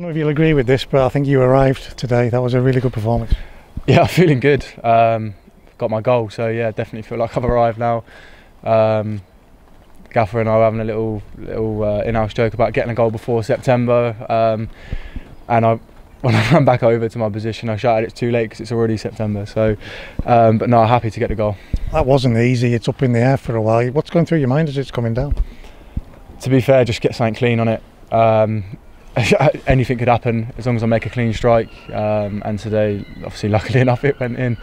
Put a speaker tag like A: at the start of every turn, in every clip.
A: know if you'll agree with this, but I think you arrived today. That was a really good performance.
B: Yeah, I'm feeling good. Got my goal, so yeah, definitely feel like I've arrived now. Gaffer and I were having a little in-house joke about getting a goal before September, and when I ran back over to my position, I shouted it's too late because it's already September. So, but no, happy to get the goal. That
A: wasn't easy. It's up in the air for a while. What's going through your mind as it's coming down?
B: To be fair, just get something clean on it. Anything could happen as long as I make a clean strike. And today, obviously, luckily enough, it went in.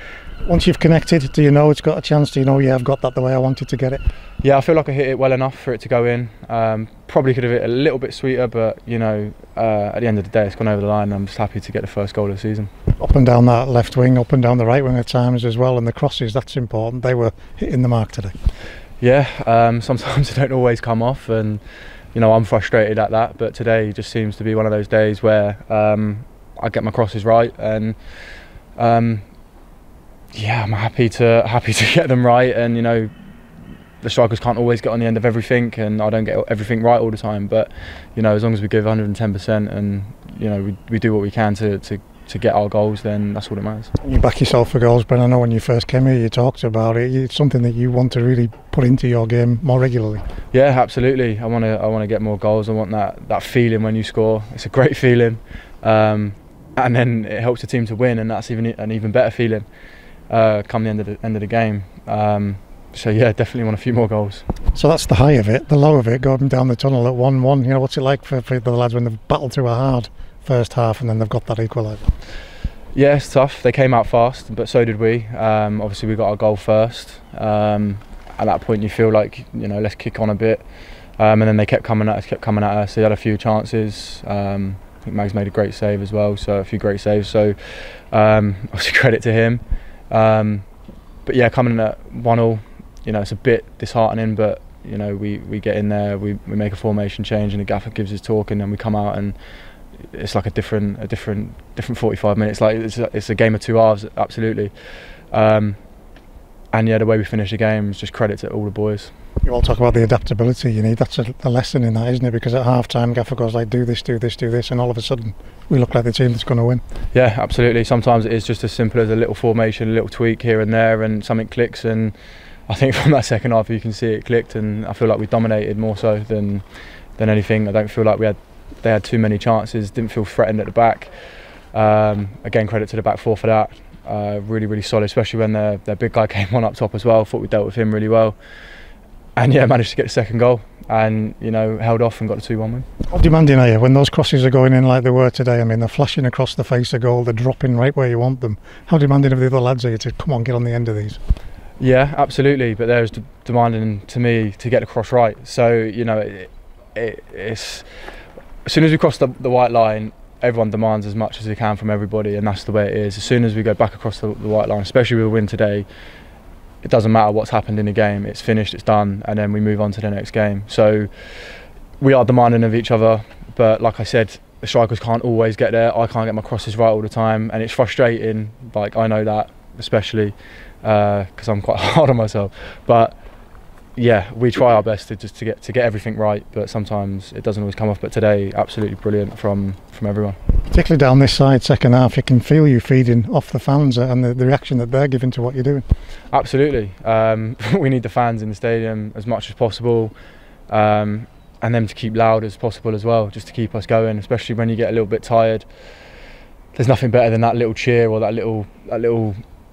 A: Once you've connected, do you know it's got a chance? Do you know, yeah, I've got that the way I wanted to get it?
B: Yeah, I feel like I hit it well enough for it to go in. Probably could have hit a little bit sweeter, but you know, at the end of the day, it's gone over the line. And I'm just happy to get the first goal of the season.
A: Up and down that left wing, up and down the right wing at times as well, and the crosses, that's important. They were hitting the mark today.
B: Yeah, sometimes they don't always come off, and you know, I'm frustrated at that. But today just seems to be one of those days where I get my crosses right, and yeah, I'm happy to get them right. And you know, the strikers can't always get on the end of everything, and I don't get everything right all the time. But you know, as long as we give 110%, and you know, we do what we can to get our goals, then that's what it matters.
A: You back yourself for goals, Brennan. I know when you first came here, you talked about it. It's something that you want to really put into your game more regularly.
B: Yeah, absolutely. I want to get more goals. I want that feeling when you score. It's a great feeling, and then it helps the team to win, and that's an even better feeling come the end of the game. So yeah, definitely want a few more goals.
A: So that's the high of it. The low of it, going down the tunnel at 1-1. You know, what's it like for the lads when they've battled through a hard first half and then they've got that equaliser?
B: Yeah, it's tough. They came out fast, but so did we. Obviously, we got our goal first. At that point, you feel like, you know, let's kick on a bit. And then they kept coming at us. They had a few chances. I think Mag's made a great save as well, so a few great saves. So obviously credit to him. But yeah, coming in at 1-1, you know, it's a bit disheartening. But you know, we get in there, we make a formation change, and the gaffer gives his talk, and then we come out and it's like a different 45 minutes. Like it's a game of 2 halves, absolutely. And yeah, the way we finish the game is just credit to all the boys.
A: You all talk about the adaptability you need. That's a lesson in that, isn't it? Because at half time, gaffer goes like, do this, and all of a sudden we look like the team that's going to win.
B: Yeah, absolutely. Sometimes it is just as simple as a little formation, a little tweak here and there, and something clicks. And I think from that second half, you can see it clicked, and I feel like we dominated more so than anything. I don't feel like they had too many chances. Didn't feel threatened at the back. Again, credit to the back four for that. Really solid, especially when their big guy came on up top as well. Thought we dealt with him really well, and yeah, managed to get the second goal, and you know, held off and got the 2-1 win.
A: How demanding are you when those crosses are going in like they were today? I mean, they're flashing across the face of goal, they're dropping right where you want them. How demanding of the other lads are you to come on, get on the end of these?
B: Yeah, absolutely. But there's demanding to me to get the cross right. So you know, it's as soon as we cross the white line, everyone demands as much as they can from everybody, and that's the way it is. As soon as we go back across the white line, especially with a win today, it doesn't matter what's happened in the game. It's finished, it's done, and then we move on to the next game. So we are demanding of each other, but like I said, the strikers can't always get there. I can't get my crosses right all the time, and it's frustrating. Like, I know that, especially because I'm quite hard on myself. But yeah, we try our best to get everything right, but sometimes it doesn't always come off. But today, absolutely brilliant from everyone.
A: Particularly down this side, second half, you can feel you feeding off the fans and the reaction that they're giving to what you're doing.
B: Absolutely. We need the fans in the stadium as much as possible, and them to keep loud as possible as well, just to keep us going, especially when you get a little bit tired. There's nothing better than that little cheer or that little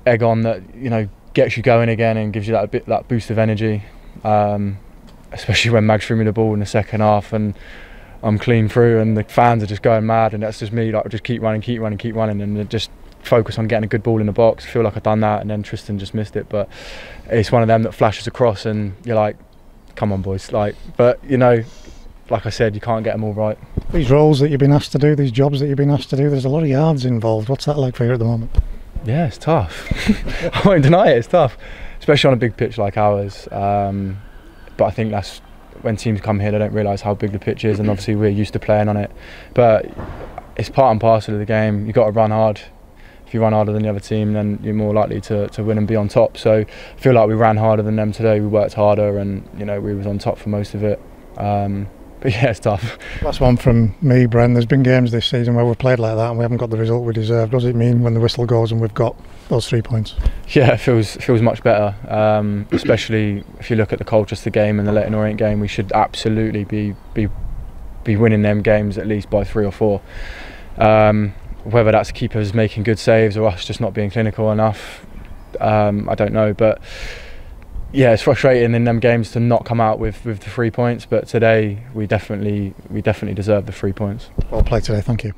B: egg on that, you know, gets you going again and gives you that boost of energy. Especially when Mag threw me the ball in the second half and I'm clean through and the fans are just going mad, and that's just me, like, just keep running and just focus on getting a good ball in the box. I feel like I've done that, and then Tristan just missed it. But it's one of them that flashes across and you're like, come on boys, like, but you know, like I said, you can't get them all right.
A: These roles that you've been asked to do, these jobs that you've been asked to do, there's a lot of yards involved. What's that like for you at the moment?
B: Yeah, it's tough. I won't deny it, it's tough, especially on a big pitch like ours. But I think that's when teams come here, they don't realise how big the pitch is, and obviously we're used to playing on it. But it's part and parcel of the game. You've got to run hard. If you run harder than the other team, then you're more likely to win and be on top. So I feel like we ran harder than them today. We worked harder, and you know, we was on top for most of it. But yeah, it's tough.
A: Last one from me, Bren. There's been games this season where we've played like that and we haven't got the result we deserve. Does it mean when the whistle goes and we've got those 3 points?
B: Yeah, it feels much better. Especially if you look at the Colchester game and the Leyton Orient game, we should absolutely be winning them games at least by 3 or 4. Whether that's keepers making good saves or us just not being clinical enough, I don't know. But yeah, it's frustrating in them games to not come out with the 3 points. But today we definitely deserve the 3 points.
A: Well played today. Thank you.